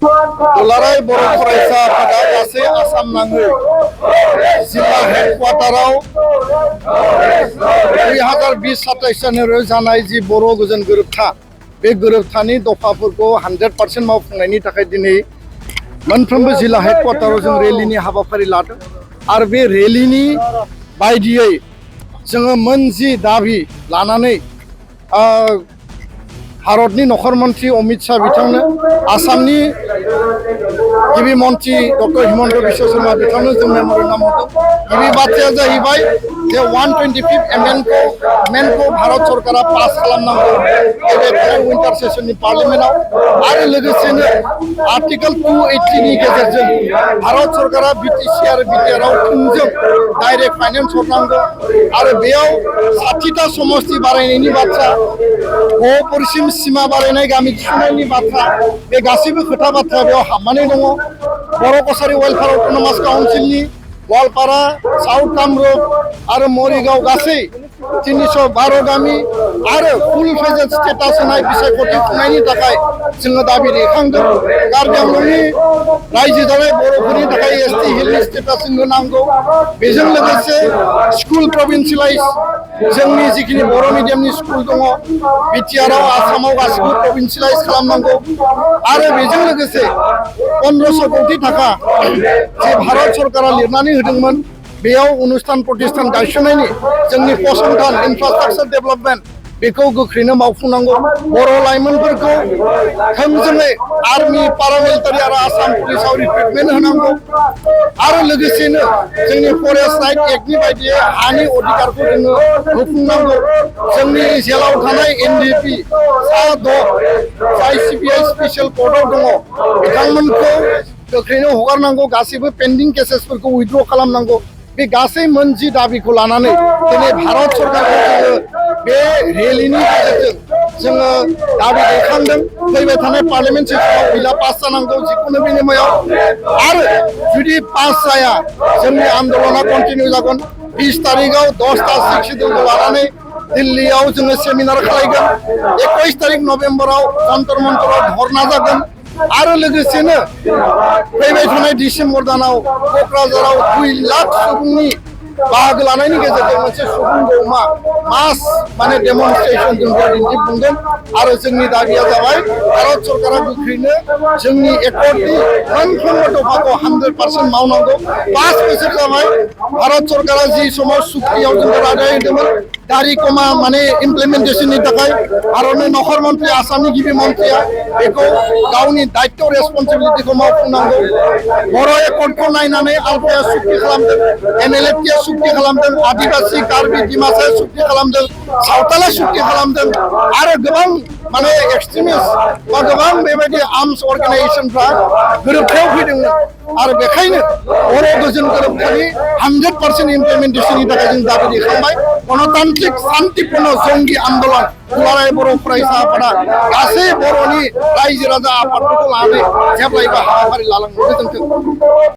दुलाराय बर' फरायसा आफादा गासै आसाम नाङै जिल्ला हेडक्वार्टाराव 2020-27 जानुवारियाव जानाय जि बर' गोजोन गोरोबथा बे गोरोबथानि दफाफोरखौ 100% मावफुंनायनि थाखाय दिनै मोनफ्रोमबो जिल्ला हेडक्वार्टाराव जों रेलीनि हाबाफारि लादों आरो बे रेलीनि बायदियै जोङो मोन जि दाबि लानानै भारतनि नखर मन्त्रि अमित शाह बिथांनो आसामनि गिबि मन्त्रि डक्टर हिमन्त बिश्व शर्मा बिथांनो जों मेम'रेन्डाम हरदों। गिबि बाथ्राया जाहैबाय जे 125 एमेन्डमेन्टखौ भारत सरकारा पास खालामनांगौ नैबे विन्टार सेसननि पार्लियामेन्टआव आरो लोगोसेनो आर्टिकल 280 नि गेजेरजों भारत सरकारा बिटिसि आरो बिटिआरआव थोंजों डाइरेक्ट फाइनेन्स हरनांगौ आरो बेयाव 60टा समस्ति बारायनायनि बाथ्रा गहपुरसिम सीमा बारायनाय गामि थिसननायनि बाथ्रा बे गासैबो खोथा बाथ्रा बेयाव हाबनानै दङ। बर' कसारी वेलफेयार अट'नमास काउन्सिलनि गवालपारा साउथ कामरुप आरो मरिगाव गासै 312 गामि आरो फुल फेजेड स्टेटास होनाय बिसायख'थि खुंनायनि थाखाय जोङो दाबि दैखांदों। कार्बि आंलंनि रायजो जानाय बर'फोरनि थाखाय एसटि हिलनि स्टेटास जोंनो नांगौ। बेजों लोगोसे स्कुल प्रभिन्सियेलाइज जोंनि जिखिनि बर' मिडियामनि स्कुल दङ बिटिआरआव आसामाव गासिबो प्रभिन्सियेलाइज खालामनांगौ आरो बेजों लोगोसे 1500 कोटी थाखा जे भारत सरकारा लिरनानै होदोंमोन बेयाव अनुष्ठान प्रतिष्ठान गायसननायनि जोंनि फसंथान इनफ्रास्ट्राक्चार डेभेलपमेन्ट बेखौ गोख्रैनो मावफुंनांगौ। बर' लाइमोनफोरखौ थोंजोङै आर्मि पारामिलिटारि आरो आसाम पुलिसाव रिक्रुटमेन्ट होनांगौ आरो लोगोसेनो जोंनि फरेस्ट राइट एक्टनि बायदियै हानि अधिकारखौ जोङो होफुंनांगौ। जोंनि जेलाव थानाय एनडिपि सा 6 जाय सिबिआइ स्पेसियेल कर्टआव दङ बिथांमोनखौ गोख्रैनो हगारनांगौ। गासैबो पेन्डिं केसेसफोरखौ उइथड्र खालामनांगौ। बे गासै मोनजि दाबिखौ लानानै दिनै भारत सरकारखौ जोङो बे रेलीनि गेजेरजों जोङो दाबि दैखांदों। फैबाय थानाय पार्लियामेन्ट सेसनाव बिला पास जानांगौ जिखुनु बिनिमयाव आरो जुदि पास जाया जोंनि आन्दोलना कन्टिनिउ जागोन। 20 तारिखआव 10टा सिख शिड्युलखौ लानानै दिल्लीयाव जोङो सेमिनार खालामगोन। 21 तारिख नभेम्बराव जन्तर मन्तराव धरना जागोन आरो लोगोसेनो फैबाय थानाय डिसेम्बर दानाव क'क्राझाराव 2 लाख सुबुंनि बाहागो लानायनि गेजेरजों मोनसे सुबुं गौमा मास माने डेमनस्ट्रेसन जों दिन्थिफुंगोन आरो जोंनि दाबिया जाबाय भारत सरकारा गोख्रैनो जोंनि एकर्डनि मोनफ्रोमबो दफाखौ 100% मावनांगौ। 5 बोसोर जाबाय भारत सरकारा जि समाव सुक्तियाव जोंखौ रादाय होदोंमोन दारिकमा माने इमप्लिमेन्टेसननि थाखाय भारतनि नखर मन्त्रि आसामनि गिबि मन्त्रिया बेखौ गावनि दायित्व रेसपन्सिबिलिटिखौ मावफुंनांगौ। बर' एकर्डखौ नायनानै आलफाया सुक्ति खालामदों, एनएलएफटिआ सुक्ति खालामदों, आदिबासि कार्बि डिमासाया सुक्ति खालामदों, सावताला सुक्ति खालामदों आरो गोबां माने एक्सट्रिमिस्ट बा गोबां बेबायदि आर्मस अर्गानाइजेशनफ्रा गोरोबथायाव फैदोंमोन आरो बेखायनो बर' गोजोन गोरोबथानि 100% इमप्लिमेन्टेसननि थाखाय जों दाबि दैखांबाय। गणतान्त्रिक शान्तिपूर्ण जंगि आन्दोलन दुलाराय बर' फरायसा आफादा गासै बर'नि रायजो राजा आफादफोरखौ लानानै जेब्लायबो हाबाफारि लालांनो गोजोन्थों।